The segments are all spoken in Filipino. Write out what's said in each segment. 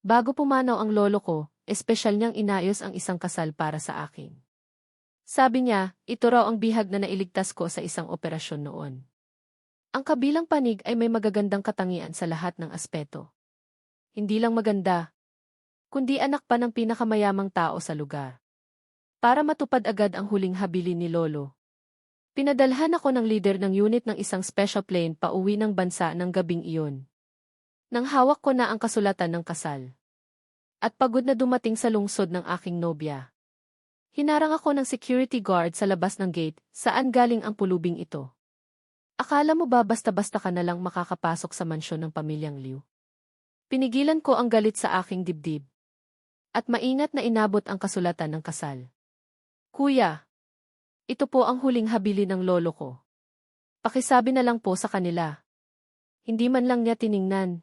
Bago pumanaw ang lolo ko, espesyal niyang inayos ang isang kasal para sa akin. Sabi niya, ito raw ang bihag na nailigtas ko sa isang operasyon noon. Ang kabilang panig ay may magagandang katangian sa lahat ng aspeto. Hindi lang maganda, kundi anak pa ng pinakamayamang tao sa lugar. Para matupad agad ang huling habilin ni Lolo, pinadalhan ako ng leader ng unit ng isang special plane pauwi ng bansa ng gabing iyon. Nang hawak ko na ang kasulatan ng kasal. At pagod na dumating sa lungsod ng aking nobya. Hinarang ako ng security guard sa labas ng gate, saan galing ang pulubing ito. Akala mo ba basta-basta ka na lang makakapasok sa mansyon ng pamilyang Liu? Pinigilan ko ang galit sa aking dibdib. At maingat na inabot ang kasulatan ng kasal. Kuya, ito po ang huling habili ng lolo ko. Pakisabi na lang po sa kanila. Hindi man lang niya tiningnan.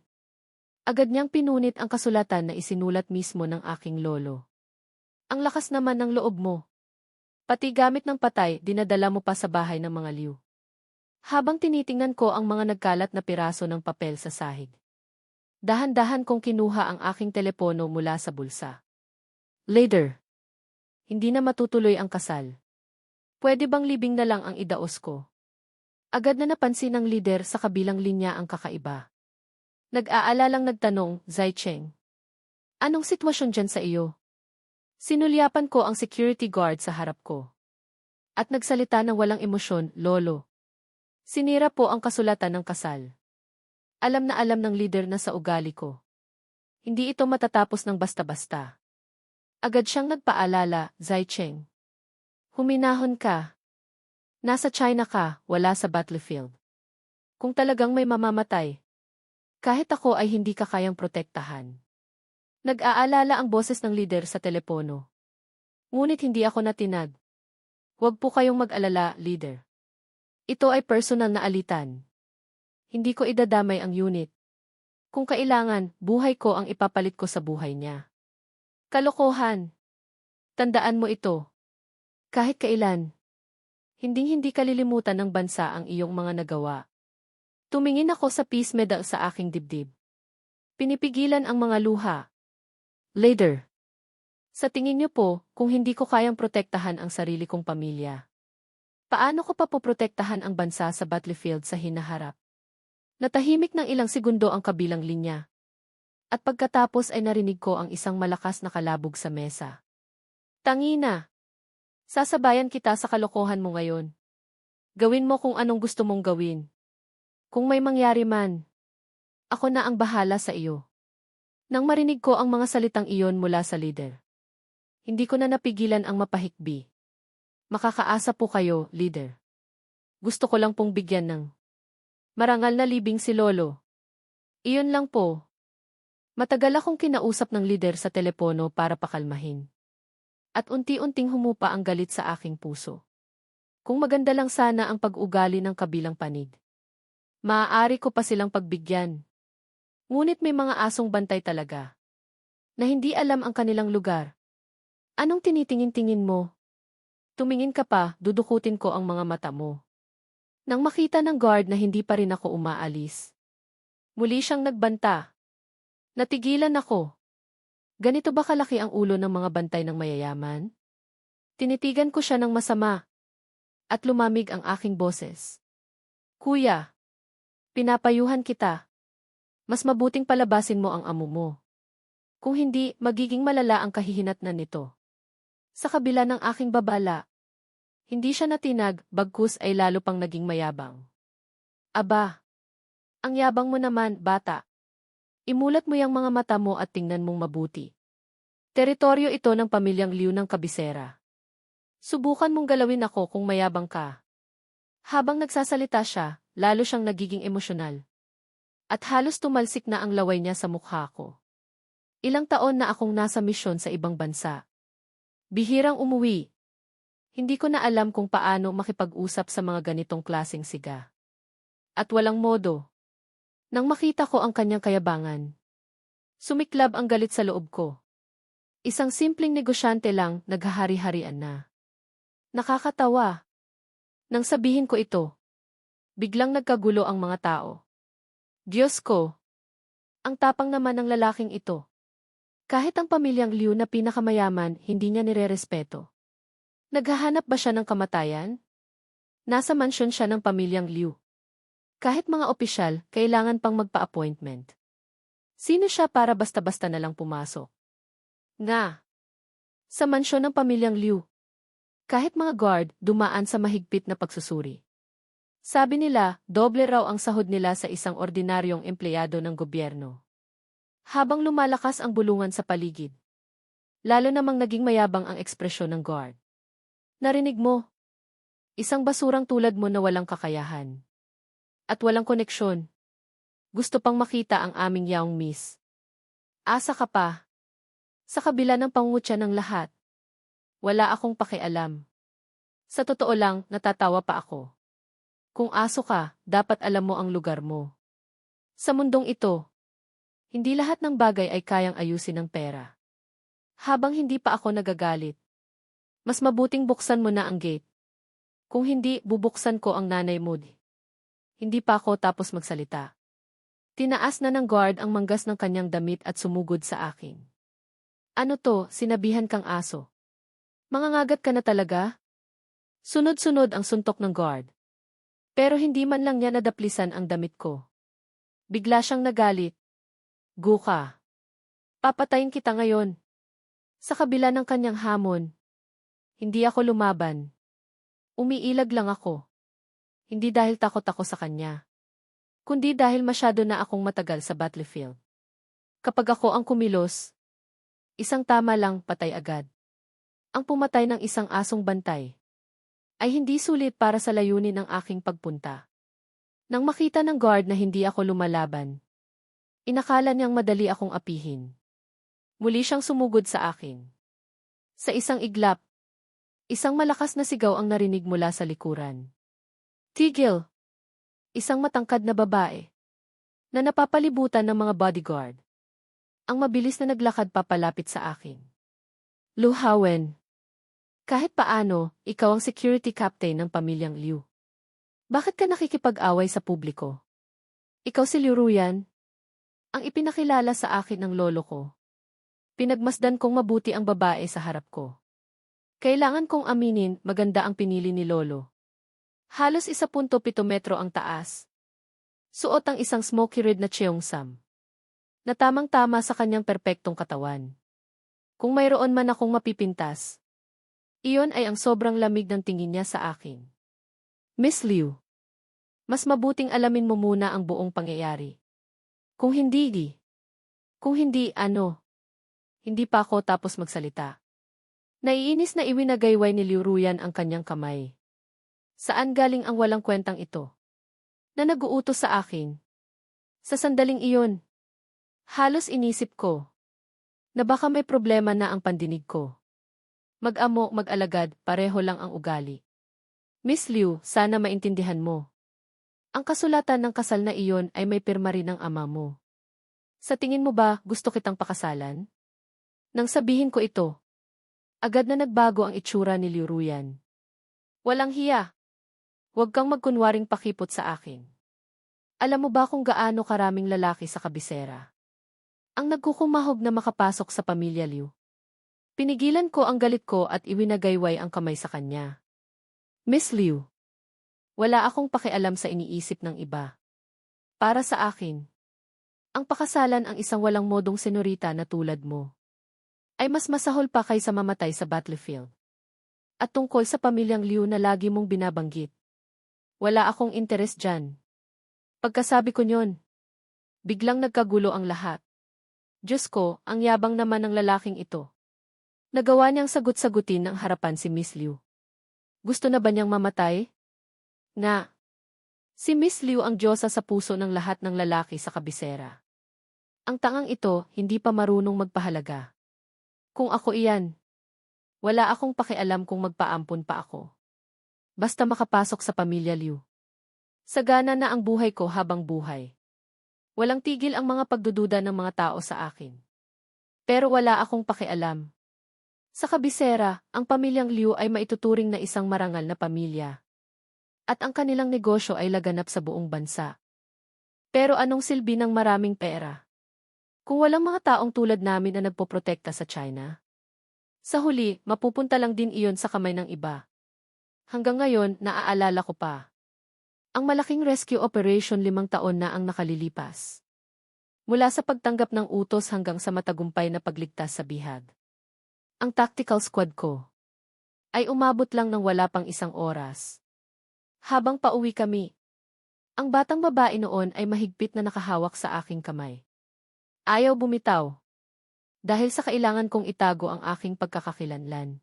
Agad niyang pinunit ang kasulatan na isinulat mismo ng aking lolo. Ang lakas naman ng loob mo. Pati gamit ng patay, dinadala mo pa sa bahay ng mga Liu. Habang tinitingnan ko ang mga nagkalat na piraso ng papel sa sahig. Dahan-dahan kong kinuha ang aking telepono mula sa bulsa. Later. Hindi na matutuloy ang kasal. Pwede bang libing na lang ang idaos ko? Agad na napansin ng lider sa kabilang linya ang kakaiba. Nag-aalalang nagtanong, Zai Cheng. Anong sitwasyon dyan sa iyo? Sinulyapan ko ang security guard sa harap ko. At nagsalita ng walang emosyon, Lolo. Sinira po ang kasulatan ng kasal. Alam na alam ng lider na sa ugali ko. Hindi ito matatapos ng basta-basta. Agad siyang nagpaalala, Zai Cheng. Huminahon ka. Nasa China ka, wala sa battlefield. Kung talagang may mamamatay, kahit ako ay hindi ka kayang protektahan. Nag-aalala ang boses ng lider sa telepono. Ngunit hindi ako natinag. Huwag po kayong mag-alala, leader. Ito ay personal na alitan. Hindi ko idadamay ang unit. Kung kailangan, buhay ko ang ipapalit ko sa buhay niya. Kalokohan. Tandaan mo ito. Kahit kailan. Hinding-hindi kalilimutan ng bansa ang iyong mga nagawa. Tumingin ako sa peace medal sa aking dibdib. Pinipigilan ang mga luha. Later. Sa tingin niyo po, kung hindi ko kayang protektahan ang sarili kong pamilya, paano ko pa poprotektahan ang bansa sa battlefield sa hinaharap? Natahimik ng ilang segundo ang kabilang linya. At pagkatapos ay narinig ko ang isang malakas na kalabog sa mesa. Tangina! Sasabayan kita sa kalokohan mo ngayon. Gawin mo kung anong gusto mong gawin. Kung may mangyari man, ako na ang bahala sa iyo. Nang marinig ko ang mga salitang iyon mula sa leader, hindi ko na napigilan ang mapahikbi. Makakaasa po kayo, leader. Gusto ko lang pong bigyan ng marangal na libing si Lolo. Iyon lang po. Matagal akong kinausap ng leader sa telepono para pakalmahin. At unti-unting humupa ang galit sa aking puso. Kung maganda lang sana ang pag-ugali ng kabilang panig, maaari ko pa silang pagbigyan. Ngunit may mga asong bantay talaga, na hindi alam ang kanilang lugar. Anong tinitingin-tingin mo? Tumingin ka pa, dudukutin ko ang mga mata mo. Nang makita ng guard na hindi pa rin ako umaalis, muli siyang nagbanta. Natigilan ako. Ganito ba kalaki ang ulo ng mga bantay ng mayayaman? Tinitigan ko siya ng masama. At lumamig ang aking boses. Kuya, pinapayuhan kita. Mas mabuting palabasin mo ang amo mo. Kung hindi, magiging malala ang kahihinatnan nito. Sa kabila ng aking babala, hindi siya natinag, bagkus ay lalo pang naging mayabang. Aba, ang yabang mo naman, bata. Imulat mo yung mga mata mo at tingnan mong mabuti. Teritoryo ito ng pamilyang Liu ng Kabisera. Subukan mong galawin ako kung mayabang ka. Habang nagsasalita siya, lalo siyang nagiging emosyonal. At halos tumalsik na ang laway niya sa mukha ko. Ilang taon na akong nasa misyon sa ibang bansa. Bihirang umuwi. Hindi ko na alam kung paano makipag-usap sa mga ganitong klaseng siga. At walang modo. Nang makita ko ang kanyang kayabangan, sumiklab ang galit sa loob ko. Isang simpleng negosyante lang, naghahari-harian na. Nakakatawa. Nang sabihin ko ito, biglang nagkagulo ang mga tao. Diyos ko! Ang tapang naman ng lalaking ito. Kahit ang pamilyang Liu na pinakamayaman, hindi niya nirerespeto. Naghahanap ba siya ng kamatayan? Nasa mansyon siya ng pamilyang Liu. Kahit mga opisyal, kailangan pang magpa-appointment. Sino siya para basta-basta na lang pumasok? Nga. Sa mansyon ng pamilyang Liu. Kahit mga guard, dumaan sa mahigpit na pagsusuri. Sabi nila, doble raw ang sahod nila sa isang ordinaryong empleyado ng gobyerno. Habang lumalakas ang bulungan sa paligid. Lalo namang naging mayabang ang ekspresyon ng guard. Narinig mo? Isang basurang tulad mo na walang kakayahan. At walang koneksyon. Gusto pang makita ang aming yaong miss. Asa ka pa. Sa kabila ng pangungutya ng lahat. Wala akong pakialam. Sa totoo lang, natatawa pa ako. Kung aso ka, dapat alam mo ang lugar mo. Sa mundong ito, hindi lahat ng bagay ay kayang ayusin ng pera. Habang hindi pa ako nagagalit, mas mabuting buksan mo na ang gate. Kung hindi, bubuksan ko ang nanay mo. Hindi pa ako tapos magsalita. Tinaas na ng guard ang manggas ng kanyang damit at sumugod sa akin. Ano to, sinabihan kang aso? Mangangagat ka na talaga? Sunod-sunod ang suntok ng guard. Pero hindi man lang niya nadaplisan ang damit ko. Bigla siyang nagalit. Guka. Papatayin kita ngayon. Sa kabila ng kanyang hamon. Hindi ako lumaban. Umiilag lang ako. Hindi dahil takot ako sa kanya. Kundi dahil masyado na akong matagal sa battlefield. Kapag ako ang kumilos, isang tama lang patay agad. Ang pumatay ng isang asong bantay ay hindi sulit para sa layunin ng aking pagpunta. Nang makita ng guard na hindi ako lumalaban, inakala niyang madali akong apihin. Muli siyang sumugod sa akin. Sa isang iglap, isang malakas na sigaw ang narinig mula sa likuran. Tigil! Isang matangkad na babae na napapalibutan ng mga bodyguard. Ang mabilis na naglakad papalapit sa akin. Luhawen. Kahit paano, ikaw ang security captain ng pamilyang Liu. Bakit ka nakikipag-away sa publiko? Ikaw si Liu Ruyan? Ang ipinakilala sa akin ng lolo ko. Pinagmasdan kong mabuti ang babae sa harap ko. Kailangan kong aminin, maganda ang pinili ni lolo. Halos 1.7 metro ang taas. Suot ang isang smoky red na cheongsam. Na tamang-tama sa kanyang perpektong katawan. Kung mayroon man akong mapipintas, iyon ay ang sobrang lamig ng tingin niya sa akin. Miss Liu, mas mabuting alamin mo muna ang buong pangyayari. Kung hindi, ano? Hindi pa ako tapos magsalita. Naiinis na iwinagayway ni Liu Ruyan ang kanyang kamay. Saan galing ang walang kwentang ito? Na nag-uutos sa akin. Sa sandaling iyon, halos inisip ko na baka may problema na ang pandinig ko. Mag-amo, mag-alagad, pareho lang ang ugali. Miss Liu, sana maintindihan mo. Ang kasulatan ng kasal na iyon ay may pirma rin ng ama mo. Sa tingin mo ba gusto kitang pakasalan? Nang sabihin ko ito, agad na nagbago ang itsura ni Liu Ruyan. Walang hiya. Huwag kang magkunwaring pakipot sa akin. Alam mo ba kung gaano karaming lalaki sa kabisera ang nagkukumahog na makapasok sa pamilya Liu? Pinigilan ko ang galit ko at iwinagayway ang kamay sa kanya. Miss Liu, wala akong pakialam sa iniisip ng iba. Para sa akin, ang pakasalan ang isang walang modong senorita na tulad mo ay mas masahol pa kaysa mamatay sa battlefield. At tungkol sa pamilyang Liu na lagi mong binabanggit, wala akong interes dyan. Pagkasabi ko nyon, biglang nagkagulo ang lahat. Diyos ko, ang yabang naman ng lalaking ito. Nagawa niyang sagot-sagutin ng harapan si Miss Liu. Gusto na ba niyang mamatay? Na. Si Miss Liu ang diyosa sa puso ng lahat ng lalaki sa kabisera. Ang tangang ito, hindi pa marunong magpahalaga. Kung ako iyan, wala akong pakialam kung magpaampon pa ako. Basta makapasok sa pamilya Liu. Sagana na ang buhay ko habang buhay. Walang tigil ang mga pagdududa ng mga tao sa akin. Pero wala akong pakialam. Sa kabisera, ang pamilyang Liu ay maituturing na isang marangal na pamilya. At ang kanilang negosyo ay laganap sa buong bansa. Pero anong silbi ng maraming pera? Kung walang mga taong tulad namin na nagpoprotekta sa China, sa huli, mapupunta lang din iyon sa kamay ng iba. Hanggang ngayon, naaalala ko pa. Ang malaking rescue operation 5 taon na ang nakalilipas. Mula sa pagtanggap ng utos hanggang sa matagumpay na pagligtas sa bihag. Ang tactical squad ko ay umabot lang ng wala pang 1 oras. Habang pauwi kami, ang batang babae noon ay mahigpit na nakahawak sa aking kamay. Ayaw bumitaw. Dahil sa kailangan kong itago ang aking pagkakakilanlan.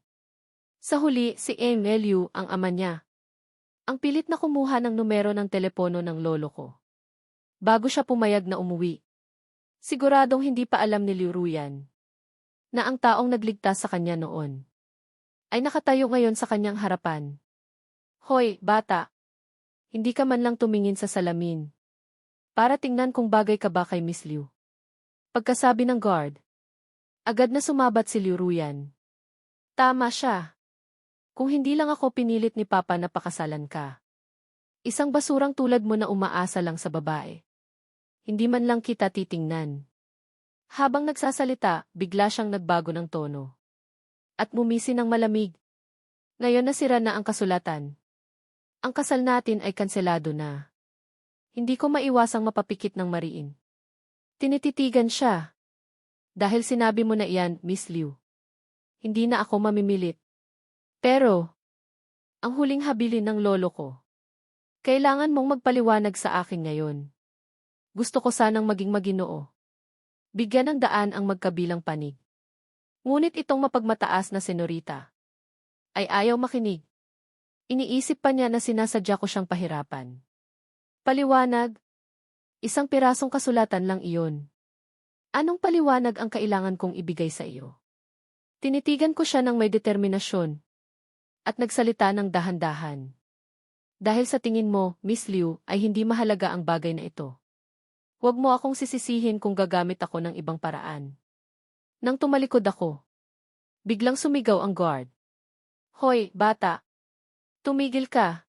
Sa huli, si Liu ang ama niya. Ang pilit na kumuha ng numero ng telepono ng lolo ko. Bago siya pumayag na umuwi. Siguradong hindi pa alam ni Liu Ruyan na ang taong nagligtas sa kanya noon ay nakatayo ngayon sa kanyang harapan. Hoy, bata! Hindi ka man lang tumingin sa salamin para tingnan kung bagay ka ba kay Miss Liu. Pagkasabi ng guard, agad na sumabat si Liu Ruyan. Tama siya. Kung hindi lang ako pinilit ni Papa na pakasalan ka. Isang basurang tulad mo na umaasa lang sa babae. Hindi man lang kita titingnan. Habang nagsasalita, bigla siyang nagbago ng tono. At mumisi ng malamig. Ngayon nasira na ang kasulatan. Ang kasal natin ay kanselado na. Hindi ko maiwasang mapapikit ng mariin. Tinititigan siya. Dahil sinabi mo na iyan, Miss Liu. Hindi na ako mamimilit. Pero, ang huling habilin ng lolo ko. Kailangan mong magpaliwanag sa akin ngayon. Gusto ko sanang maging maginoo. Bigyan ng daan ang magkabilang panig. Ngunit itong mapagmataas na senorita ay ayaw makinig. Iniisip pa niya na sinasadya ko siyang pahirapan. Paliwanag? Isang pirasong kasulatan lang iyon. Anong paliwanag ang kailangan kong ibigay sa iyo? Tinitigan ko siya ng may determinasyon at nagsalita ng dahan-dahan. Dahil sa tingin mo, Miss Liu, ay hindi mahalaga ang bagay na ito. Huwag mo akong sisisihin kung gagamit ako ng ibang paraan. Nang tumalikod ako, biglang sumigaw ang guard. Hoy, bata! Tumigil ka!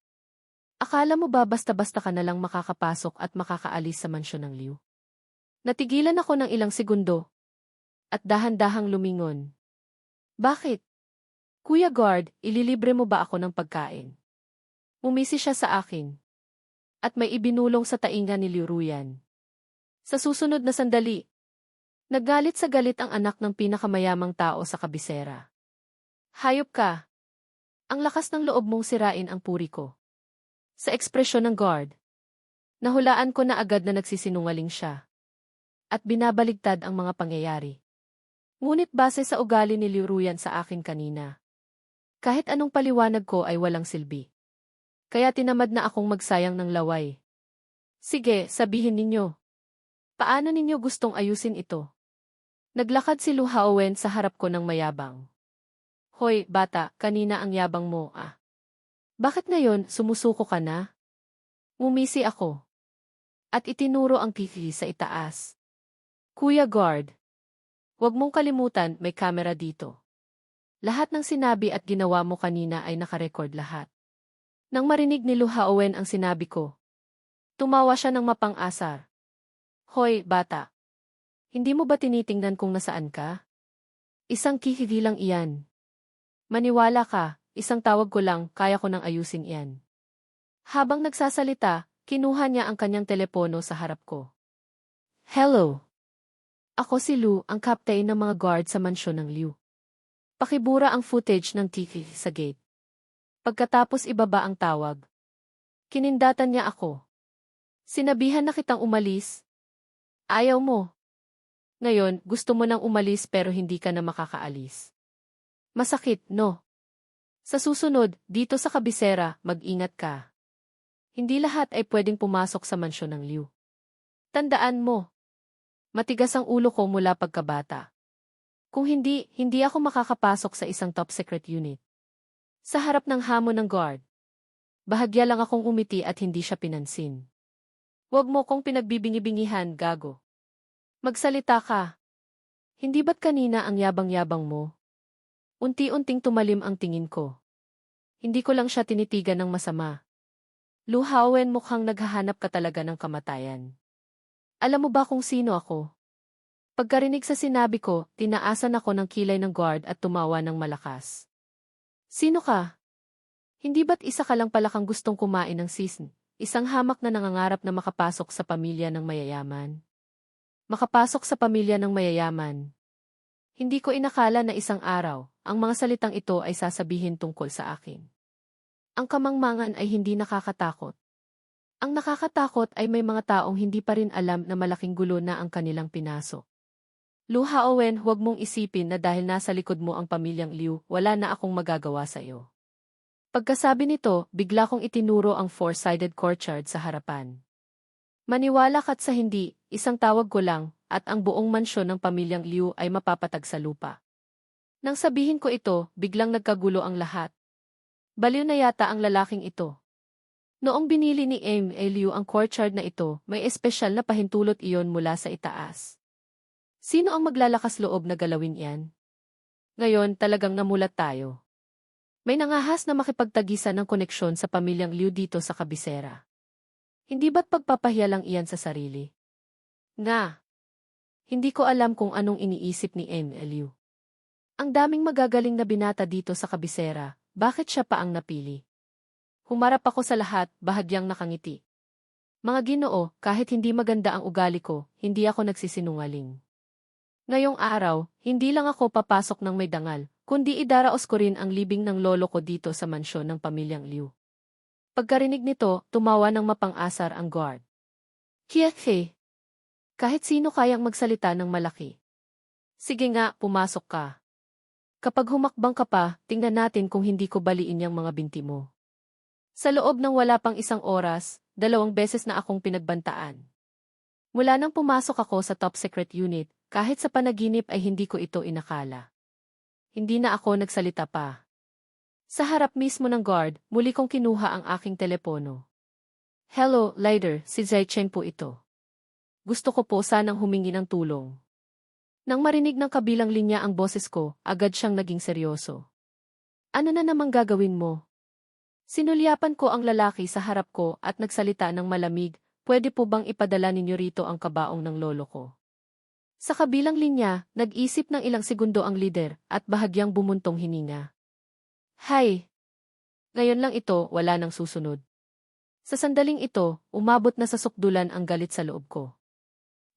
Akala mo ba basta-basta ka na lang makakapasok at makakaalis sa mansyon ng Liu? Natigilan ako ng ilang segundo at dahan-dahang lumingon. Bakit? Kuya guard, ililibre mo ba ako ng pagkain? Umisi siya sa akin at may ibinulong sa tainga ni Liu Ruyan. Sa susunod na sandali, naggalit sa galit ang anak ng pinakamayamang tao sa kabisera. Hayop ka! Ang lakas ng loob mong sirain ang puri ko. Sa ekspresyon ng guard, nahulaan ko na agad na nagsisinungaling siya. At binabaligtad ang mga pangyayari. Ngunit base sa ugali ni Liu Ruyan sa akin kanina, kahit anong paliwanag ko ay walang silbi. Kaya tinamad na akong magsayang ng laway. Sige, sabihin ninyo. Paano ninyo gustong ayusin ito? Naglakad si Lu Haowen sa harap ko ng mayabang. Hoy, bata, kanina ang yabang mo, ah. Bakit ngayon sumusuko ka na? Umisi ako. At itinuro ang TV sa itaas. Kuya guard, huwag mong kalimutan may kamera dito. Lahat ng sinabi at ginawa mo kanina ay nakarecord lahat. Nang marinig ni Lu Haowen ang sinabi ko, tumawa siya ng mapang-asar. Hoy, bata. Hindi mo ba tinitingnan kung nasaan ka? Isang kihigi lang iyan. Maniwala ka, isang tawag ko lang, kaya ko nang ayusin iyan. Habang nagsasalita, kinuha niya ang kanyang telepono sa harap ko. Hello. Ako si Lu, ang captain ng mga guard sa mansyon ng Liu. Pakibura ang footage ng TV sa gate. Pagkatapos ibaba ang tawag. Kinindatan niya ako. Sinabihan na kitang umalis. Ayaw mo. Ngayon, gusto mo nang umalis pero hindi ka na makakaalis. Masakit, no? Sa susunod, dito sa kabisera, mag-ingat ka. Hindi lahat ay pwedeng pumasok sa mansyon ng Liu. Tandaan mo. Matigas ang ulo ko mula pagkabata. Kung hindi, hindi ako makakapasok sa isang top secret unit. Sa harap ng hamon ng guard. Bahagya lang akong umiti at hindi siya pinansin. Huwag mo kong pinagbibingi-bingihan, gago. Magsalita ka. Hindi ba't kanina ang yabang-yabang mo? Unti-unting tumalim ang tingin ko. Hindi ko lang siya tinitigan ng masama. Lu Haowen, mukhang naghahanap ka talaga ng kamatayan. Alam mo ba kung sino ako? Pagkarinig sa sinabi ko, tinaasan ako ng kilay ng guard at tumawa ng malakas. Sino ka? Hindi ba't isa ka lang pala kang gustong kumain ng sisn? Isang hamak na nangangarap na makapasok sa pamilya ng mayayaman. Makapasok sa pamilya ng mayayaman. Hindi ko inakala na isang araw, ang mga salitang ito ay sasabihin tungkol sa akin. Ang kamangmangan ay hindi nakakatakot. Ang nakakatakot ay may mga taong hindi pa rin alam na malaking gulo na ang kanilang pinasok. Luha Owen, huwag mong isipin na dahil nasa likod mo ang pamilyang Liu, wala na akong magagawa sa iyo. Pagkasabi nito, bigla kong itinuro ang four-sided courtyard sa harapan. Maniwala ka't sa hindi, isang tawag ko lang, at ang buong mansyon ng pamilyang Liu ay mapapatag sa lupa. Nang sabihin ko ito, biglang nagkagulo ang lahat. Baliw na yata ang lalaking ito. Noong binili ni Liu ang courtyard na ito, may espesyal na pahintulot iyon mula sa itaas. Sino ang maglalakas loob na galawin yan? Ngayon talagang namulat tayo. May nangahas na makipagtagisan ng koneksyon sa pamilyang Liu dito sa kabisera. Hindi ba't pagpapahiya lang iyan sa sarili? Nga. Hindi ko alam kung anong iniisip ni Liu. Ang daming magagaling na binata dito sa kabisera, bakit siya pa ang napili? Humarap ako sa lahat, bahagyang nakangiti. Mga Ginoo, kahit hindi maganda ang ugali ko, hindi ako nagsisinungaling. Ngayong araw, hindi lang ako papasok ng may dangal, kundi idaraos ko rin ang libing ng lolo ko dito sa mansyon ng pamilyang Liu. Pagkarinig nito, tumawa ng mapang-asar ang guard. Kiekhe. Kahit sino kayang magsalita ng malaki. Sige nga, pumasok ka. Kapag humakbang ka pa, tingnan natin kung hindi ko baliin yung mga binti mo. Sa loob ng wala pang isang oras, 2 beses na akong pinagbantaan. Mula nang pumasok ako sa top secret unit, kahit sa panaginip ay hindi ko ito inakala. Hindi na ako nagsalita pa. Sa harap mismo ng guard, muli kong kinuha ang aking telepono. Hello, leader, si Zai Cheng po ito. Gusto ko po sanang humingi ng tulong. Nang marinig ng kabilang linya ang boses ko, agad siyang naging seryoso. Ano na namang gagawin mo? Sinulyapan ko ang lalaki sa harap ko at nagsalita ng malamig, pwede po bang ipadala ninyo rito ang kabaong ng lolo ko? Sa kabilang linya, nag-isip ng ilang segundo ang lider at bahagyang bumuntong hininga. Hay! Ngayon lang ito, wala nang susunod. Sa sandaling ito, umabot na sa sukdulan ang galit sa loob ko.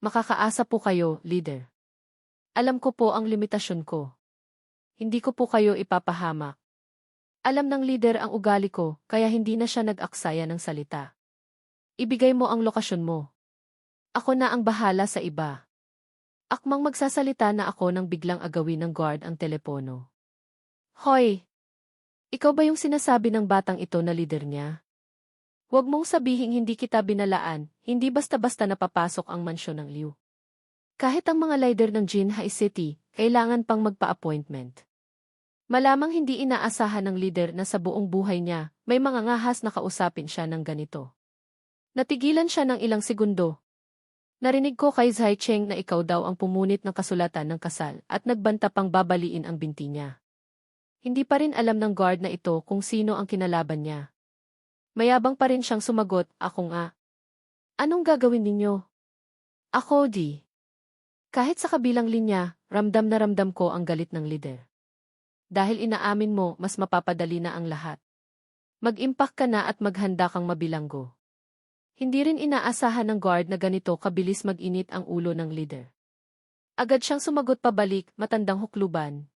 Makakaasa po kayo, leader. Alam ko po ang limitasyon ko. Hindi ko po kayo ipapahamak. Alam ng leader ang ugali ko, kaya hindi na siya nag-aksaya ng salita. Ibigay mo ang lokasyon mo. Ako na ang bahala sa iba. Akmang magsasalita na ako nang biglang agawin ng guard ang telepono. Hoy! Ikaw ba yung sinasabi ng batang ito na leader niya? Huwag mong sabihing hindi kita binalaan, hindi basta-basta napapasok ang mansyon ng Liu. Kahit ang mga leader ng Jinhai City, kailangan pang magpa-appointment. Malamang hindi inaasahan ng leader na sa buong buhay niya, may mga ngahas na kausapin siya ng ganito. Natigilan siya ng ilang segundo. Narinig ko kay Zai Cheng na ikaw daw ang pumunit ng kasulatan ng kasal at nagbanta pang babaliin ang binti niya. Hindi pa rin alam ng guard na ito kung sino ang kinalaban niya. Mayabang pa rin siyang sumagot, ako nga. Anong gagawin ninyo? Ako di. Kahit sa kabilang linya, ramdam na ramdam ko ang galit ng leader. Dahil inaamin mo, mas mapapadali na ang lahat. Mag-impact ka na at maghanda kang mabilanggo. Hindi rin inaasahan ng guard na ganito kabilis mag-init ang ulo ng leader. Agad siyang sumagot pabalik, matandang hukluban.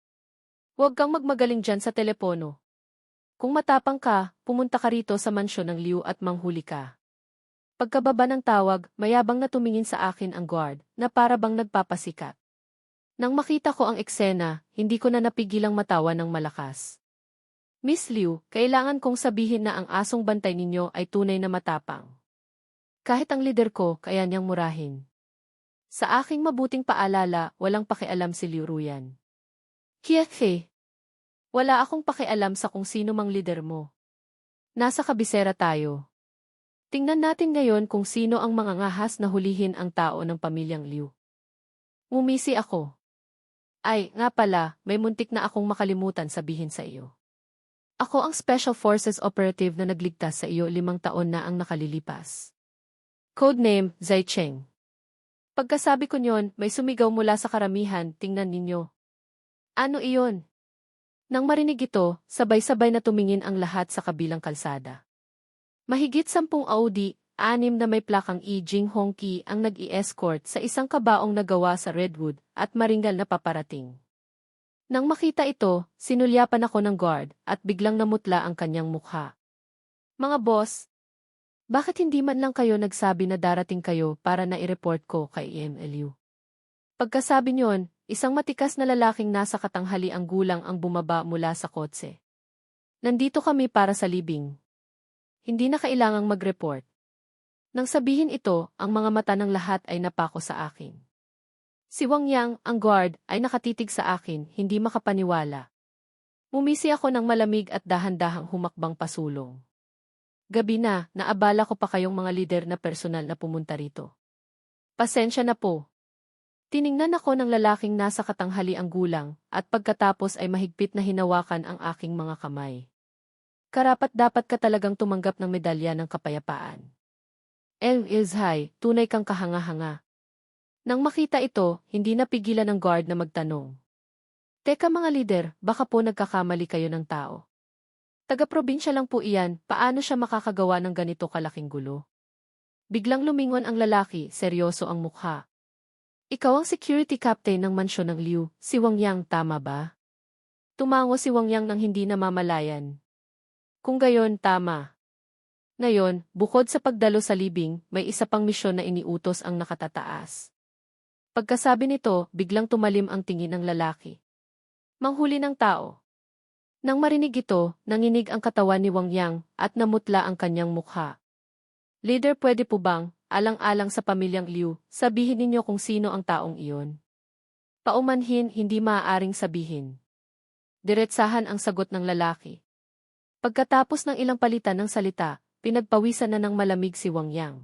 Huwag kang magmagaling dyan sa telepono. Kung matapang ka, pumunta ka rito sa mansyon ng Liu at manghuli ka. Pagkababa ng tawag, mayabang na tumingin sa akin ang guard, na para bang nagpapasikat. Nang makita ko ang eksena, hindi ko na napigilang matawa ng malakas. Miss Liu, kailangan kong sabihin na ang asong bantay ninyo ay tunay na matapang. Kahit ang leader ko, kaya niyang murahin. Sa aking mabuting paalala, walang pakialam si Liu Ruyan. Kiekhe. Wala akong pakialam sa kung sino mang leader mo. Nasa kabisera tayo. Tingnan natin ngayon kung sino ang mga ngahas na hulihin ang tao ng pamilyang Liu. Ngumisi ako. Ay, nga pala, may muntik na akong makalimutan sabihin sa iyo. Ako ang Special Forces Operative na nagligtas sa iyo 5 taon na ang nakalilipas. Codename, Zai Cheng. Pagkasabi ko niyon, may sumigaw mula sa karamihan, tingnan ninyo. Ano iyon? Nang marinig ito, sabay-sabay na tumingin ang lahat sa kabilang kalsada. Mahigit 10 Audi, 6 na may plakang Jing Hongqi ang nag-i-escort sa isang kabaong nagawa sa Redwood at maringal na paparating. Nang makita ito, sinulyapan ako ng guard at biglang namutla ang kanyang mukha. Mga boss, bakit hindi man lang kayo nagsabi na darating kayo para na i-report ko kay EMLU? Pagkasabi niyon, isang matikas na lalaking nasa katanghaliang gulang ang bumaba mula sa kotse. Nandito kami para sa libing. Hindi na kailangang mag-report. Nang sabihin ito, ang mga mata ng lahat ay napako sa akin. Si Wang Yang, ang guard, ay nakatitig sa akin, hindi makapaniwala. Mumisi ako ng malamig at dahan-dahang humakbang pasulong. Gabi na, naabala ko pa kayong mga lider na personal na pumunta rito. Pasensya na po. Tiningnan ako ng lalaking nasa katanghaliang gulang, at pagkatapos ay mahigpit na hinawakan ang aking mga kamay. Karapat-dapat ka talagang tumanggap ng medalya ng kapayapaan. Ilzhai, tunay kang kahanga-hanga. Nang makita ito, hindi napigilan ng guard na magtanong. Teka mga lider, baka po nagkakamali kayo ng tao. Taga-probinsya lang po iyan, paano siya makakagawa ng ganito kalaking gulo? Biglang lumingon ang lalaki, seryoso ang mukha. Ikaw ang security captain ng mansyon ng Liu, si Wang Yang, tama ba? Tumango si Wang Yang nang hindi namamalayan. Kung gayon, tama. Ngayon, bukod sa pagdalo sa libing, may isa pang misyon na iniutos ang nakatataas. Pagkasabi nito, biglang tumalim ang tingin ng lalaki. Manghuli ng tao. Nang marinig ito, nanginig ang katawan ni Wang Yang at namutla ang kanyang mukha. Leader, pwede po bang, alang-alang sa pamilyang Liu, sabihin ninyo kung sino ang taong iyon? Paumanhin, hindi maaaring sabihin. Diretsahan ang sagot ng lalaki. Pagkatapos ng ilang palitan ng salita, pinagpawisan na ng malamig si Wang Yang.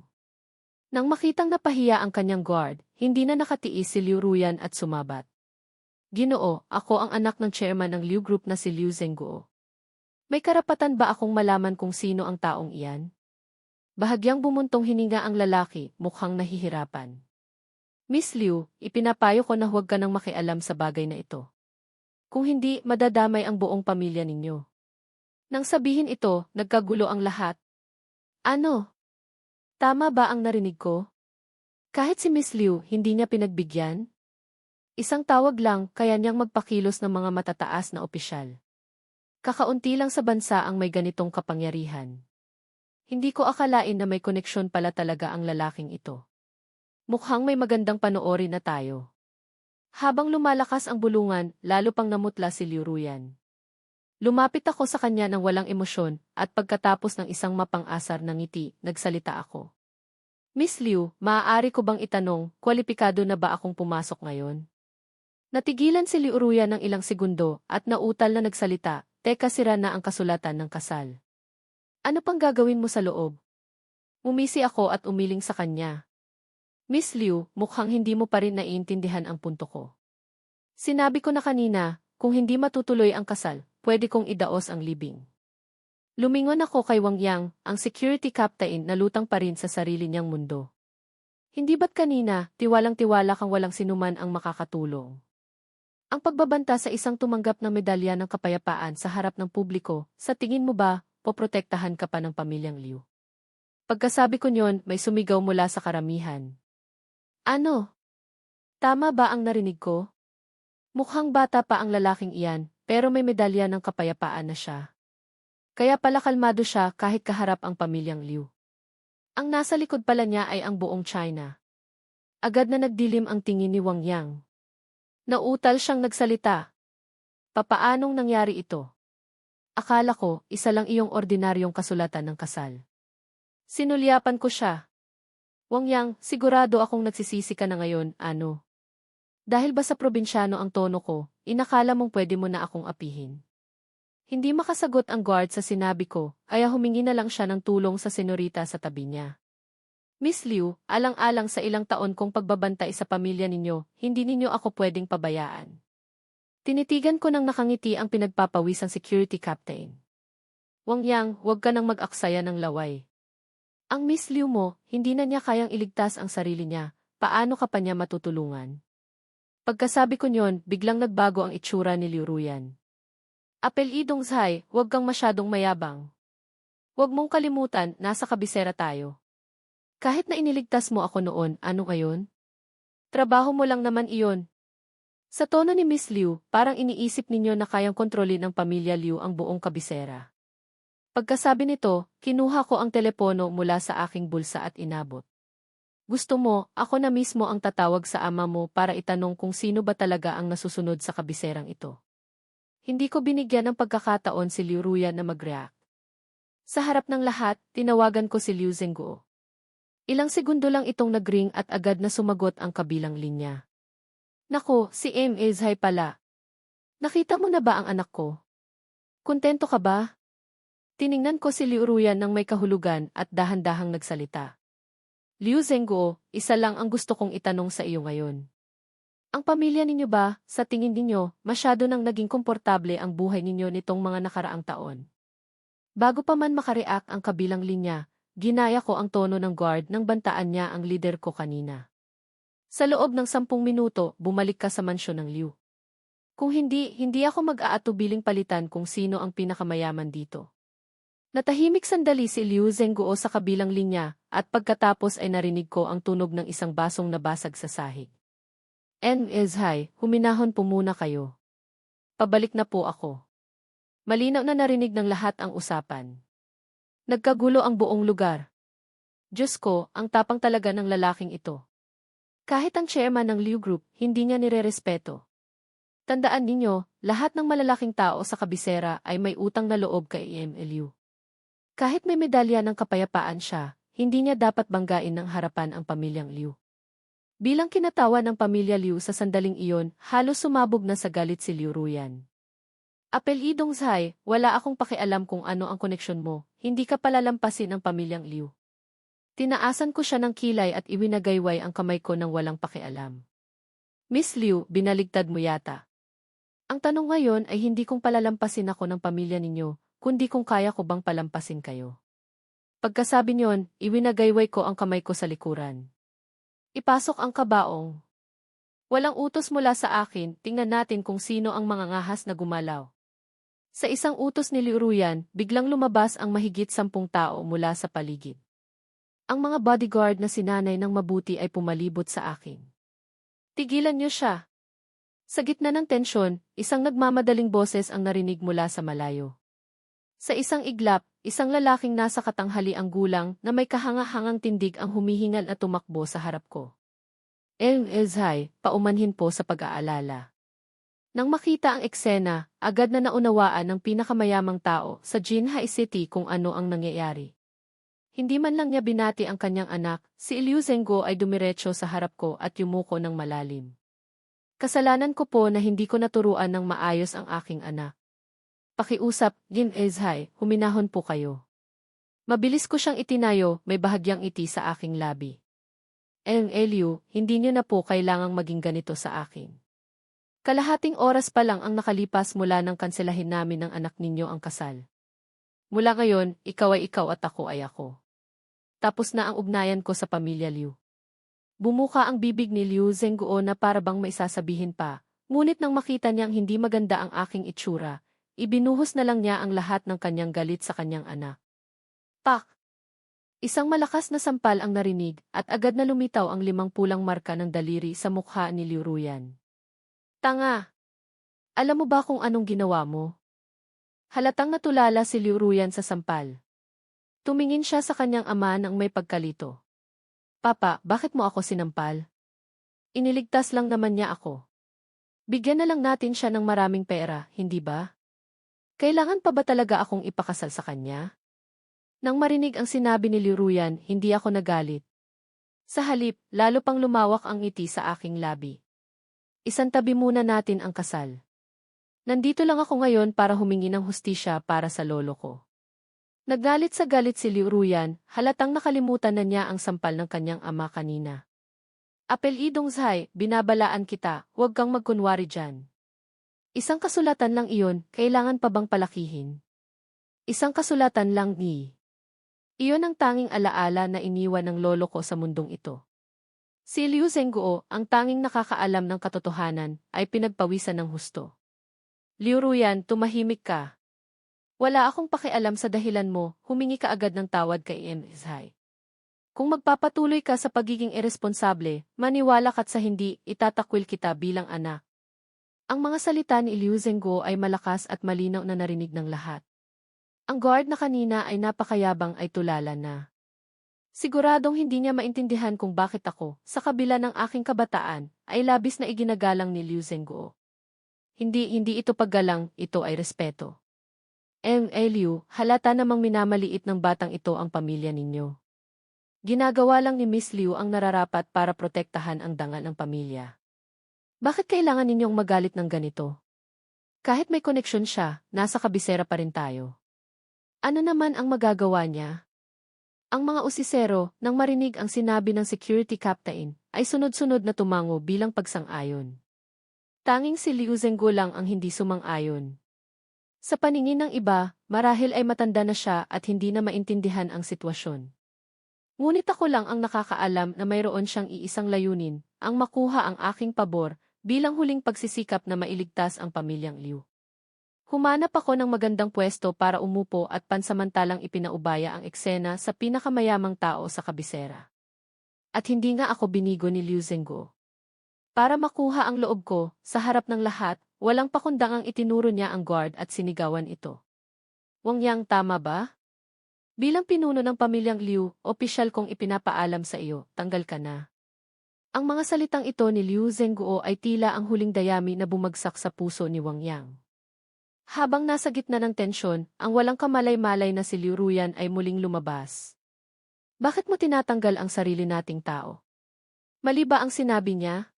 Nang makitang napahiya ang kanyang guard, hindi na nakatiis si Liu Ruyan at sumabat. Ginoo, ako ang anak ng chairman ng Liu Group na si Liu Zhengguo. May karapatan ba akong malaman kung sino ang taong iyan? Bahagyang bumuntong hininga ang lalaki, mukhang nahihirapan. Miss Liu, ipinapayo ko na huwag ka nang makialam sa bagay na ito. Kung hindi, madadamay ang buong pamilya ninyo. Nang sabihin ito, nagkagulo ang lahat. Ano? Tama ba ang narinig ko? Kahit si Miss Liu, hindi niya pinagbigyan? Isang tawag lang, kaya niyang magpakilos ng mga matataas na opisyal. Kakaunti lang sa bansa ang may ganitong kapangyarihan. Hindi ko akalain na may koneksyon pala talaga ang lalaking ito. Mukhang may magandang panoorin na tayo. Habang lumalakas ang bulungan, lalo pang namutla si Liu Ruyan. Lumapit ako sa kanya ng walang emosyon, at pagkatapos ng isang mapang-asar na ngiti, nagsalita ako. Miss Liu, maaari ko bang itanong, kwalipikado na ba akong pumasok ngayon? Natigilan si Liu Ruyan ng ilang segundo, at nautal na nagsalita, teka sira na ang kasulatan ng kasal. Ano pang gagawin mo sa loob? Umisi ako at umiling sa kanya. Miss Liu, mukhang hindi mo pa rin naiintindihan ang punto ko. Sinabi ko na kanina, kung hindi matutuloy ang kasal, pwede kong idaos ang libing. Lumingon ako kay Wang Yang, ang security captain na lutang pa rin sa sarili niyang mundo. Hindi ba't kanina, tiwalang-tiwala kang walang sinuman ang makakatulong? Ang pagbabanta sa isang tumanggap ng medalya ng kapayapaan sa harap ng publiko, sa tingin mo ba, poprotektahan ka pa ng pamilyang Liu? Pagkasabi ko niyon, may sumigaw mula sa karamihan. Ano? Tama ba ang narinig ko? Mukhang bata pa ang lalaking iyan, pero may medalya ng kapayapaan na siya. Kaya pala kalmado siya kahit kaharap ang pamilyang Liu. Ang nasa likod pala niya ay ang buong China. Agad na nagdilim ang tingin ni Wang Yang. Nautal siyang nagsalita. Papaanong nangyari ito? Akala ko, isa lang iyong ordinaryong kasulatan ng kasal. Sinulyapan ko siya. Wang Yang, sigurado akong nagsisisi ka na ngayon, ano? Dahil ba sa probinsyano ang tono ko, inakala mong pwede mo na akong apihin? Hindi makasagot ang guard sa sinabi ko, kaya humingi na lang siya ng tulong sa senorita sa tabi niya. Miss Liu, alang-alang sa ilang taon kong pagbabantay sa pamilya ninyo, hindi ninyo ako pwedeng pabayaan. Tinitigan ko ng nakangiti ang pinagpapawisang security captain. Wang Yang, huwag ka nang mag-aksaya ng laway. Ang Miss Liu mo, hindi na niya kayang iligtas ang sarili niya, paano ka pa niya matutulungan? Pagkasabi ko niyon, biglang nagbago ang itsura ni Liu Ruyan. Apelidong Zhai, huwag kang masyadong mayabang. Huwag mong kalimutan, nasa kabisera tayo. Kahit na iniligtas mo ako noon, ano ngayon? Trabaho mo lang naman iyon. Sa tono ni Miss Liu, parang iniisip ninyo na kayang kontrolin ng pamilya Liu ang buong kabisera. Pagkasabi nito, kinuha ko ang telepono mula sa aking bulsa at inabot. Gusto mo, ako na mismo ang tatawag sa ama mo para itanong kung sino ba talaga ang nasusunod sa kabiserang ito. Hindi ko binigyan ng pagkakataon si Liu Ruyan na mag-react. Sa harap ng lahat, tinawagan ko si Liu Zhenguo. Ilang segundo lang itong nag-ring at agad na sumagot ang kabilang linya. Nako, si M.A. Zhai pala. Nakita mo na ba ang anak ko? Kontento ka ba? Tiningnan ko si Liu Ruyan ng may kahulugan at dahan-dahang nagsalita. Liu Zhenguo, isa lang ang gusto kong itanong sa iyo ngayon. Ang pamilya ninyo ba, sa tingin ninyo, masyado nang naging komportable ang buhay ninyo nitong mga nakaraang taon? Bago pa man makareact ang kabilang linya, ginaya ko ang tono ng guard nang bantaan niya ang leader ko kanina. Sa loob ng 10 minuto, bumalik ka sa mansyon ng Liu. Kung hindi ako mag-aatubiling palitan kung sino ang pinakamayaman dito. Natahimik sandali si Liu Zhenguo sa kabilang linya, at pagkatapos ay narinig ko ang tunog ng isang basong nabasag sa sahig. M.A. Zhai, huminahon po muna kayo. Pabalik na po ako. Malinaw na narinig ng lahat ang usapan. Nagkagulo ang buong lugar. Diyos ko, ang tapang talaga ng lalaking ito. Kahit ang chairman ng Liu Group, hindi niya nirerespeto. Tandaan ninyo, lahat ng malalaking tao sa kabisera ay may utang na loob kay M.L.U. Kahit may medalya ng kapayapaan siya, hindi niya dapat banggain ng harapan ang pamilyang Liu. Bilang kinatawa ng pamilya Liu sa sandaling iyon, halos sumabog na sa galit si Liu Ruyan. Apelidong Zhai, wala akong pakialam kung ano ang koneksyon mo, hindi ka palalampasin ang pamilyang Liu. Tinaasan ko siya ng kilay at iwinagayway ang kamay ko ng walang pakialam. Miss Liu, binaligtad mo yata. Ang tanong ngayon ay hindi kung palalampasin ako ng pamilya ninyo, kundi kung kaya ko bang palampasin kayo. Pagkasabi niyon, iwinagayway ko ang kamay ko sa likuran. Ipasok ang kabaong. Walang utos mula sa akin, tingnan natin kung sino ang mga ngahas na gumalaw. Sa isang utos ni Liu Ruyan, biglang lumabas ang mahigit 10 tao mula sa paligid. Ang mga bodyguard na sinanay ng mabuti ay pumalibot sa akin. Tigilan niyo siya. Sa gitna ng tensyon, isang nagmamadaling boses ang narinig mula sa malayo. Sa isang iglap, isang lalaking nasa katanghali ang gulang na may kahanga-hangang tindig ang humihingal at tumakbo sa harap ko. M.A. Zhai, paumanhin po sa pag-aalala. Nang makita ang eksena, agad na naunawaan ng pinakamayamang tao sa Jinhai City kung ano ang nangyayari. Hindi man lang niya binati ang kanyang anak, si Liu Zhenguo ay dumiretso sa harap ko at yumuko ng malalim. Kasalanan ko po na hindi ko naturuan ng maayos ang aking anak. Pakiusap, M.A. Zhai, huminahon po kayo. Mabilis ko siyang itinayo, may bahagyang iti sa aking labi. M.A. Liu, hindi niyo na po kailangang maging ganito sa akin. Kalahating oras pa lang ang nakalipas mula nang kanselahin namin ng anak ninyo ang kasal. Mula ngayon, ikaw ay ikaw at ako ay ako. Tapos na ang ugnayan ko sa pamilya Liu. Bumuka ang bibig ni Liu Zhenguo na para bang may sasabihin pa, ngunit nang makita niyang hindi maganda ang aking itsura, ibinuhos na lang niya ang lahat ng kanyang galit sa kanyang anak. Pak! Isang malakas na sampal ang narinig at agad na lumitaw ang 5 pulang marka ng daliri sa mukha ni Liu Ruyan. Tanga! Alam mo ba kung anong ginawa mo? Halatang natulala si Liu Ruyan sa sampal. Tumingin siya sa kanyang ama nang may pagkalito. Papa, bakit mo ako sinampal? Iniligtas lang naman niya ako. Bigyan na lang natin siya ng maraming pera, hindi ba? Kailangan pa ba talaga akong ipakasal sa kanya? Nang marinig ang sinabi ni Liu Ruyan, hindi ako nagalit. Sa halip, lalo pang lumawak ang ngiti sa aking labi. Isantabi muna natin ang kasal. Nandito lang ako ngayon para humingi ng hustisya para sa lolo ko. Naggalit sa galit si Liu Ruyan, halatang nakalimutan na niya ang sampal ng kanyang ama kanina. Apelidong Zhai, binabalaan kita, huwag kang magkunwari dyan. Isang kasulatan lang iyon, kailangan pa bang palakihin? Isang kasulatan lang ni. Iyon ang tanging alaala na iniwan ng lolo ko sa mundong ito. Si Liu Zhenguo, ang tanging nakakaalam ng katotohanan, ay pinagpawisan ng husto. Liu Ruyan, tumahimik ka. Wala akong pakialam sa dahilan mo, humingi ka agad ng tawad kay MSI. Kung magpapatuloy ka sa pagiging iresponsable, maniwala ka't sa hindi, itatakwil kita bilang anak. Ang mga salita ni Liu Zhenguo ay malakas at malinaw na narinig ng lahat. Ang guard na kanina ay napakayabang ay tulala na. Siguradong hindi niya maintindihan kung bakit ako, sa kabila ng aking kabataan, ay labis na iginagalang ni Liu Zhenguo. Hindi ito paggalang, ito ay respeto. Liu, halata namang minamaliit ng batang ito ang pamilya ninyo. Ginagawa lang ni Miss Liu ang nararapat para protektahan ang dangal ng pamilya. Bakit kailangan ninyong magalit ng ganito? Kahit may koneksyon siya, nasa kabisera pa rin tayo. Ano naman ang magagawa niya? Ang mga usisero, nang marinig ang sinabi ng security captain, ay sunod-sunod na tumango bilang pagsang-ayon. Tanging si Liu Zhenguo lang ang hindi sumang-ayon. Sa paningin ng iba, marahil ay matanda na siya at hindi na maintindihan ang sitwasyon. Ngunit ako lang ang nakakaalam na mayroon siyang iisang layunin, ang makuha ang aking pabor, bilang huling pagsisikap na mailigtas ang pamilyang Liu. Humanap ako ng magandang pwesto para umupo at pansamantalang ipinaubaya ang eksena sa pinakamayamang tao sa kabisera. At hindi nga ako binigo ni Liu Zhenguo. Para makuha ang loob ko, sa harap ng lahat, walang pakundangang itinuro niya ang guard at sinigawan ito. Wang Yang, tama ba? Bilang pinuno ng pamilyang Liu, opisyal kong ipinapaalam sa iyo, tanggal ka na. Ang mga salitang ito ni Liu Zhenguo ay tila ang huling dayami na bumagsak sa puso ni Wang Yang. Habang nasa gitna ng tensyon, ang walang kamalay-malay na si Liu Ruyan ay muling lumabas. Bakit mo tinatanggal ang sarili nating tao? Mali ba ang sinabi niya?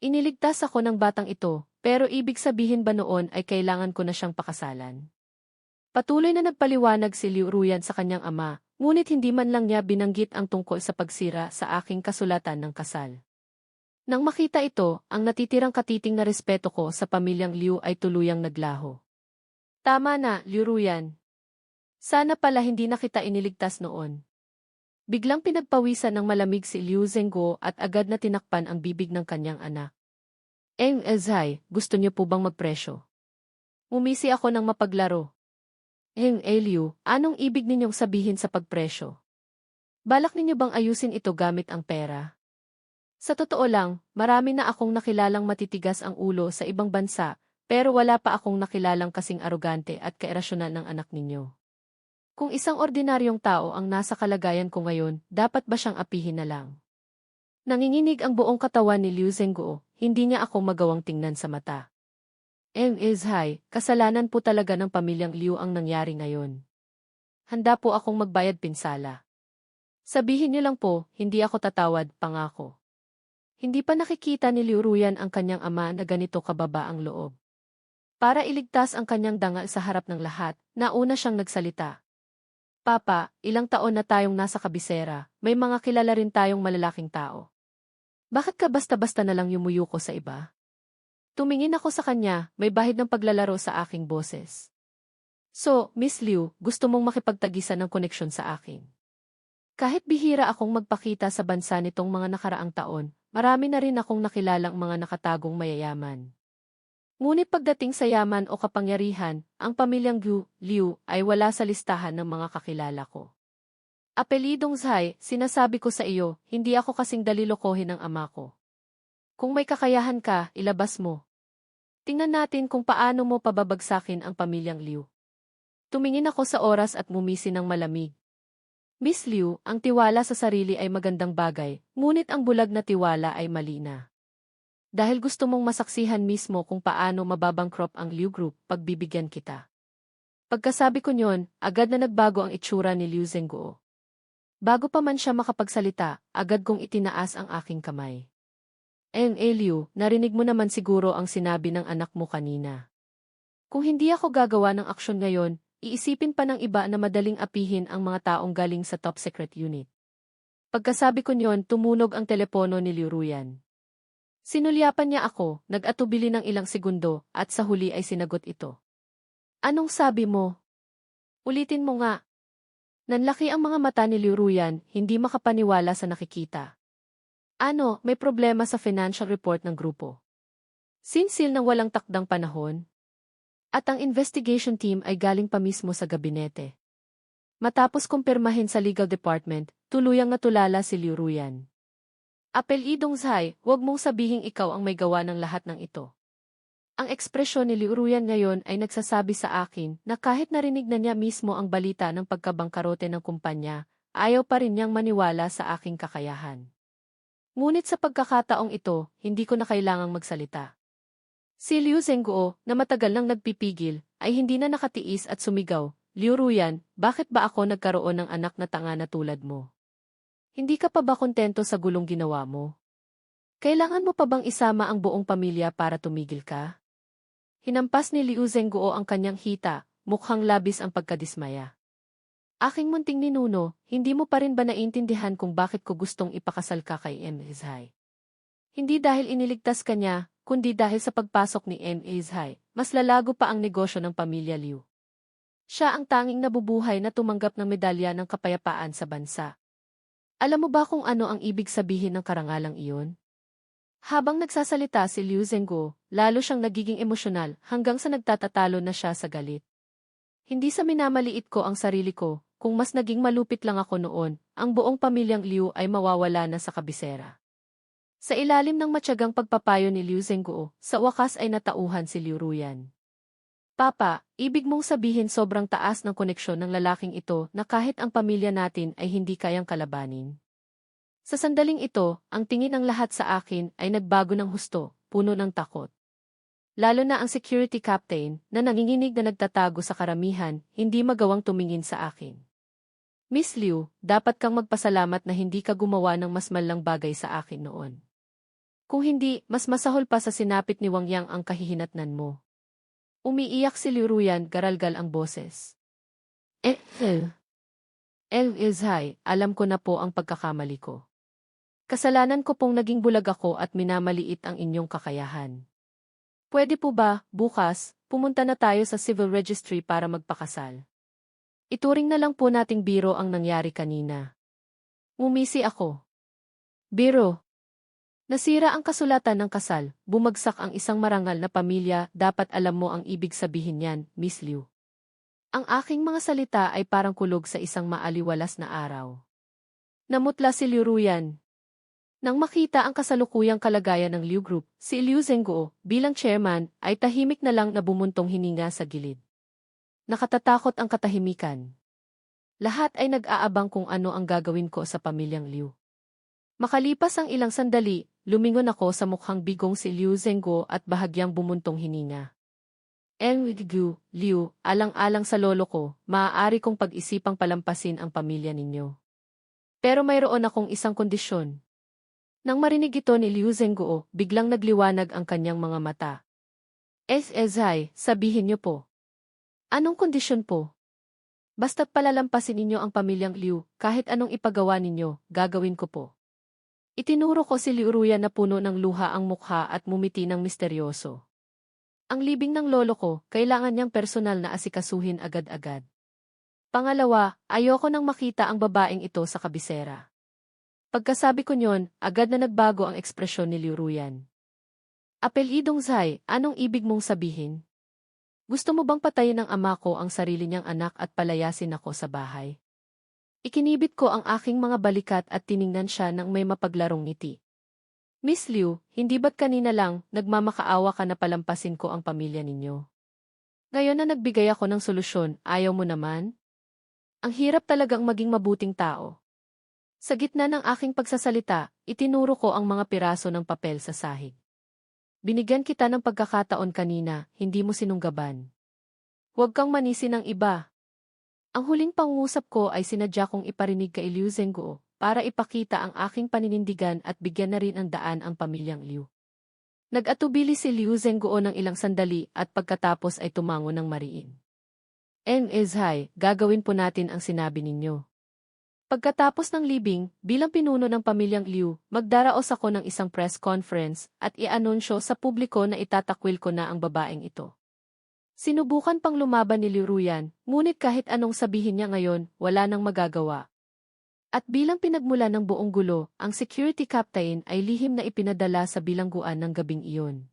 Iniligtas ako ng batang ito, pero ibig sabihin ba noon ay kailangan ko na siyang pakasalan? Patuloy na nagpaliwanag si Liu Ruyan sa kanyang ama, ngunit hindi man lang niya binanggit ang tungkol sa pagsira sa aking kasulatan ng kasal. Nang makita ito, ang natitirang katiting na respeto ko sa pamilyang Liu ay tuluyang naglaho. Tama na, Liu Ruyan. Sana pala hindi na kita iniligtas noon. Biglang pinagpawisan ng malamig si Liu Zhenguo at agad na tinakpan ang bibig ng kanyang anak. Ezai, gusto niyo po bang magpresyo? Umisi ako ng mapaglaro. Liu, anong ibig ninyong sabihin sa pagpresyo? Balak ninyo bang ayusin ito gamit ang pera? Sa totoo lang, marami na akong nakilalang matitigas ang ulo sa ibang bansa, pero wala pa akong nakilalang kasing arogante at kairasyonal ng anak ninyo. Kung isang ordinaryong tao ang nasa kalagayan ko ngayon, dapat ba siyang apihin na lang? Nanginginig ang buong katawan ni Liu Zhenguo, hindi niya ako magawang tingnan sa mata. Ezai, kasalanan po talaga ng pamilyang Liu ang nangyari ngayon. Handa po akong magbayad pinsala. Sabihin niyo lang po, hindi ako tatawad, pangako. Hindi pa nakikita ni Liu Ruyan ang kanyang ama na ganito kababa ang loob. Para iligtas ang kanyang dangal sa harap ng lahat, nauna siyang nagsalita. Papa, ilang taon na tayong nasa kabisera, may mga kilala rin tayong malalaking tao. Bakit ka basta-basta na lang yumuyuko sa iba? Tumingin ako sa kanya, may bahid ng paglalaro sa aking boses. So, Miss Liu, gusto mong makipagtagisan ng koneksyon sa akin. Kahit bihira akong magpakita sa bansa nitong mga nakaraang taon, marami na rin akong nakilalang mga nakatagong mayayaman. Ngunit pagdating sa yaman o kapangyarihan, ang pamilyang Liu ay wala sa listahan ng mga kakilala ko. Apelidong Zhai, sinasabi ko sa iyo, hindi ako kasing dalilokohin ng ama ko. Kung may kakayahan ka, ilabas mo. Tingnan natin kung paano mo pababagsakin ang pamilyang Liu. Tumingin ako sa oras at ngumisi ng malamig. Miss Liu, ang tiwala sa sarili ay magandang bagay, ngunit ang bulag na tiwala ay mali na. Dahil gusto mong masaksihan mismo kung paano mababangkrop ang Liu Group, pagbibigyan kita. Pagkasabi ko nyon, agad na nagbago ang itsura ni Liu Zhenguo. Bago pa man siya makapagsalita, agad kong itinaas ang aking kamay. Liu, narinig mo naman siguro ang sinabi ng anak mo kanina. Kung hindi ako gagawa ng aksyon ngayon, iisipin pa ng iba na madaling apihin ang mga taong galing sa top secret unit. Pagkasabi ko nyon, tumunog ang telepono ni Liu Ruyan. Sinulyapan niya ako, nag-atubili ng ilang segundo, at sa huli ay sinagot ito. Anong sabi mo? Ulitin mo nga. Nanlaki ang mga mata ni Liu Ruyan, hindi makapaniwala sa nakikita. Ano, may problema sa financial report ng grupo. Sinsil ng walang takdang panahon. At ang investigation team ay galing pa mismo sa gabinete. Matapos kumpirmahin sa legal department, tuluyang natulala si Liu Ruyan. Apelidong Zhai, huwag mong sabihing ikaw ang may gawa ng lahat ng ito. Ang ekspresyon ni Liu Ruyan ngayon ay nagsasabi sa akin na kahit narinig na niya mismo ang balita ng pagkabangkarote ng kumpanya, ayaw pa rin niyang maniwala sa aking kakayahan. Ngunit sa pagkakataong ito, hindi ko na kailangang magsalita. Si Liu Zhengguo, na matagal nang nagpipigil, ay hindi na nakatiis at sumigaw, Liu Ruyan, bakit ba ako nagkaroon ng anak na tanga na tulad mo? Hindi ka pa ba kontento sa gulong ginawa mo? Kailangan mo pa bang isama ang buong pamilya para tumigil ka? Hinampas ni Liu Zhengguo ang kanyang hita, mukhang labis ang pagkadismaya. Aking munting ninuno, hindi mo pa rin ba naintindihan kung bakit ko gustong ipakasal ka kay Zhai? Hindi dahil iniligtas ka niya, kundi dahil sa pagpasok ni Zhai, mas lalago pa ang negosyo ng pamilya Liu. Siya ang tanging nabubuhay na tumanggap ng medalya ng kapayapaan sa bansa. Alam mo ba kung ano ang ibig sabihin ng karangalang iyon? Habang nagsasalita si Liu Zhengguo, lalo siyang nagiging emosyonal hanggang sa nagtatatalo na siya sa galit. Hindi sa minamaliit ko ang sarili ko, kung mas naging malupit lang ako noon, ang buong pamilyang Liu ay mawawala na sa kabisera. Sa ilalim ng matyagang pagpapayo ni Liu Zhengguo, sa wakas ay natauhan si Liu Ruyan. Papa, ibig mong sabihin sobrang taas ng koneksyon ng lalaking ito na kahit ang pamilya natin ay hindi kayang kalabanin. Sa sandaling ito, ang tingin ng lahat sa akin ay nagbago ng husto, puno ng takot. Lalo na ang security captain na nanginginig na nagtatago sa karamihan, hindi magawang tumingin sa akin. Miss Liu, dapat kang magpasalamat na hindi ka gumawa ng mas malang bagay sa akin noon. Kung hindi, mas masahol pa sa sinapit ni Wang Yang ang kahihinatnan mo. Umiiyak si Liu Ruyan, garalgal ang boses. Zhai, alam ko na po ang pagkakamali ko. Kasalanan ko pong naging bulag ako at minamaliit ang inyong kakayahan. Pwede po ba, bukas, pumunta na tayo sa civil registry para magpakasal? Ituring na lang po nating biro ang nangyari kanina. Ngumisi ako. Biro. Nasira ang kasulatan ng kasal, bumagsak ang isang marangal na pamilya, dapat alam mo ang ibig sabihin niyan, Miss Liu. Ang aking mga salita ay parang kulog sa isang maaliwalas na araw. Namutla si Liu Ruyan. Nang makita ang kasalukuyang kalagayan ng Liu Group, si Liu Zhengguo, bilang chairman, ay tahimik na lang na bumuntong hininga sa gilid. Nakatatakot ang katahimikan. Lahat ay nag-aabang kung ano ang gagawin ko sa pamilyang Liu. Makalipas ang ilang sandali, lumingon ako sa mukhang bigong si Liu Zhengguo at bahagyang bumuntong hininga. Liu, alang-alang sa lolo ko, maaari kong pag-isipang palampasin ang pamilya ninyo. Pero mayroon akong isang kondisyon. Nang marinig ito ni Liu Zhengguo, biglang nagliwanag ang kanyang mga mata. Zhai, sabihin niyo po. Anong kondisyon po? Basta't palalampasin ninyo ang pamilyang Liu, kahit anong ipagawa ninyo, gagawin ko po. Itinuro ko si Liu Ruyan na puno ng luha ang mukha at mumiti ng misteryoso. Ang libing ng lolo ko, kailangan niyang personal na asikasuhin agad-agad. Pangalawa, ayoko nang makita ang babaeng ito sa kabisera. Pagkasabi ko niyon, agad na nagbago ang ekspresyon ni Liu Ruyan. Apelidong Zhai, anong ibig mong sabihin? Gusto mo bang patayin ng ama ko ang sarili niyang anak at palayasin ako sa bahay? Ikinibit ko ang aking mga balikat at tiningnan siya ng may mapaglarong ngiti. Miss Liu, hindi ba't kanina lang, nagmamakaawa ka na palampasin ko ang pamilya ninyo? Ngayon na nagbigay ako ng solusyon, ayaw mo naman? Ang hirap talagang maging mabuting tao. Sa gitna ng aking pagsasalita, itinuro ko ang mga piraso ng papel sa sahig. Binigyan kita ng pagkakataon kanina, hindi mo sinunggaban. Huwag kang manisi ng iba. Ang huling pangungusap ko ay sinadya kong iparinig kay Liu Zhengguo para ipakita ang aking paninindigan at bigyan na rin ang daan ang pamilyang Liu. Nag-atubili si Liu Zhengguo ng ilang sandali at pagkatapos ay tumango ng mariin. Zhai, gagawin po natin ang sinabi ninyo. Pagkatapos ng libing, bilang pinuno ng pamilyang Liu, magdaraos ako ng isang press conference at i-anunsyo sa publiko na itatakwil ko na ang babaeng ito. Sinubukan pang lumaban ni Liu Ruyan, ngunit kahit anong sabihin niya ngayon, wala nang magagawa. At bilang pinagmula ng buong gulo, ang security captain ay lihim na ipinadala sa bilangguan ng gabing iyon.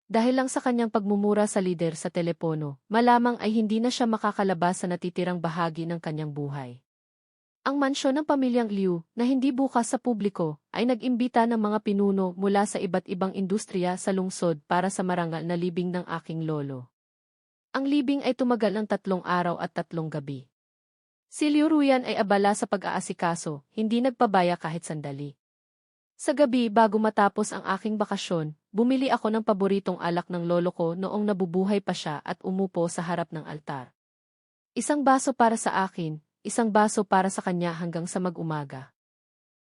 Dahil lang sa kanyang pagmumura sa lider sa telepono, malamang ay hindi na siya makakalabas sa natitirang bahagi ng kanyang buhay. Ang mansyon ng pamilyang Liu, na hindi bukas sa publiko, ay nag-imbita ng mga pinuno mula sa iba't ibang industriya sa lungsod para sa marangal na libing ng aking lolo. Ang libing ay tumagal ng 3 araw at 3 gabi. Si Liu Ruyan ay abala sa pag-aasikaso, hindi nagpabaya kahit sandali. Sa gabi bago matapos ang aking bakasyon, bumili ako ng paboritong alak ng lolo ko noong nabubuhay pa siya at umupo sa harap ng altar. Isang baso para sa akin, isang baso para sa kanya hanggang sa mag-umaga.